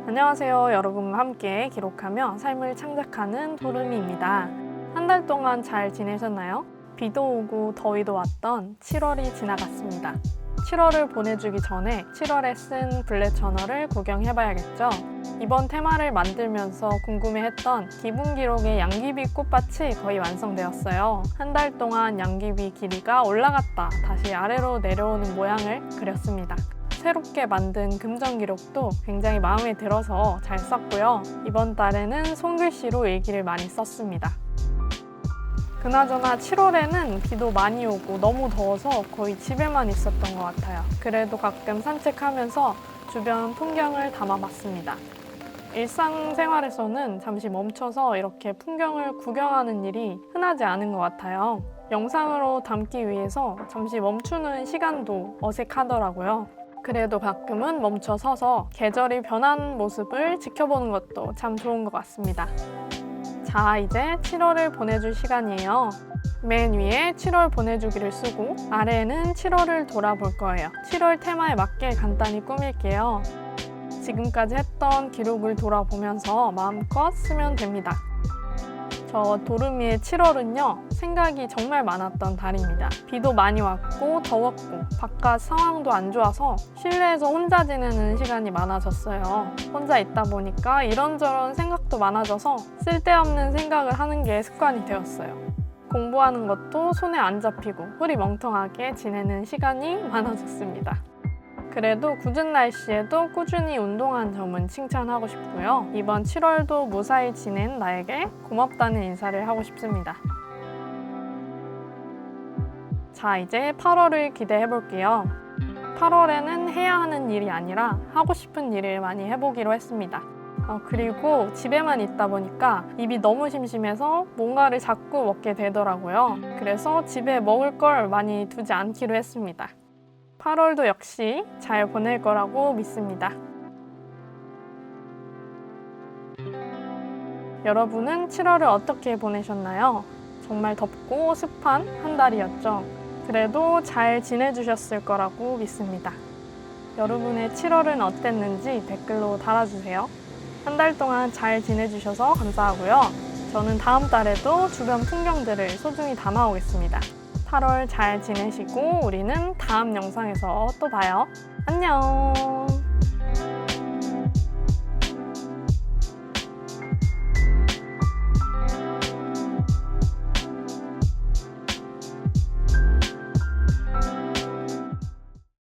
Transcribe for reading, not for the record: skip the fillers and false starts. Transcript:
안녕하세요. 여러분과 함께 기록하며 삶을 창작하는 도르미입니다. 한 달 동안 잘 지내셨나요? 비도 오고 더위도 왔던 7월이 지나갔습니다. 7월을 보내주기 전에 7월에 쓴 블랙 저널을 구경해봐야겠죠? 이번 테마를 만들면서 궁금해했던 기분 기록의 양귀비 꽃밭이 거의 완성되었어요. 한 달 동안 양귀비 길이가 올라갔다 다시 아래로 내려오는 모양을 그렸습니다. 새롭게 만든 금전 기록도 굉장히 마음에 들어서 잘 썼고요. 이번 달에는 손글씨로 일기를 많이 썼습니다. 그나저나 7월에는 비도 많이 오고 너무 더워서 거의 집에만 있었던 것 같아요. 그래도 가끔 산책하면서 주변 풍경을 담아봤습니다. 일상생활에서는 잠시 멈춰서 이렇게 풍경을 구경하는 일이 흔하지 않은 것 같아요. 영상으로 담기 위해서 잠시 멈추는 시간도 어색하더라고요. 그래도 가끔은 멈춰 서서 계절이 변한 모습을 지켜보는 것도 참 좋은 것 같습니다. 자, 이제 7월을 보내줄 시간이에요. 맨 위에 7월 보내주기를 쓰고 아래에는 7월을 돌아볼 거예요. 7월 테마에 맞게 간단히 꾸밀게요. 지금까지 했던 기록을 돌아보면서 마음껏 쓰면 됩니다. 저 도르미의 7월은요, 생각이 정말 많았던 달입니다. 비도 많이 왔고 더웠고 바깥 상황도 안 좋아서 실내에서 혼자 지내는 시간이 많아졌어요. 혼자 있다 보니까 이런저런 생각도 많아져서 쓸데없는 생각을 하는 게 습관이 되었어요. 공부하는 것도 손에 안 잡히고 흐리멍텅하게 지내는 시간이 많아졌습니다. 그래도 궂은 날씨에도 꾸준히 운동한 점은 칭찬하고 싶고요. 이번 7월도 무사히 지낸 나에게 고맙다는 인사를 하고 싶습니다. 자, 이제 8월을 기대해 볼게요. 8월에는 해야 하는 일이 아니라 하고 싶은 일을 많이 해보기로 했습니다. 그리고 집에만 있다 보니까 입이 너무 심심해서 뭔가를 자꾸 먹게 되더라고요. 그래서 집에 먹을 걸 많이 두지 않기로 했습니다. 8월도 역시 잘 보낼 거라고 믿습니다. 여러분은 7월을 어떻게 보내셨나요? 정말 덥고 습한 한 달이었죠. 그래도 잘 지내주셨을 거라고 믿습니다. 여러분의 7월은 어땠는지 댓글로 달아주세요. 한 달 동안 잘 지내주셔서 감사하고요. 저는 다음 달에도 주변 풍경들을 소중히 담아오겠습니다. 8월 잘 지내시고 우리는 다음 영상에서 또 봐요. 안녕!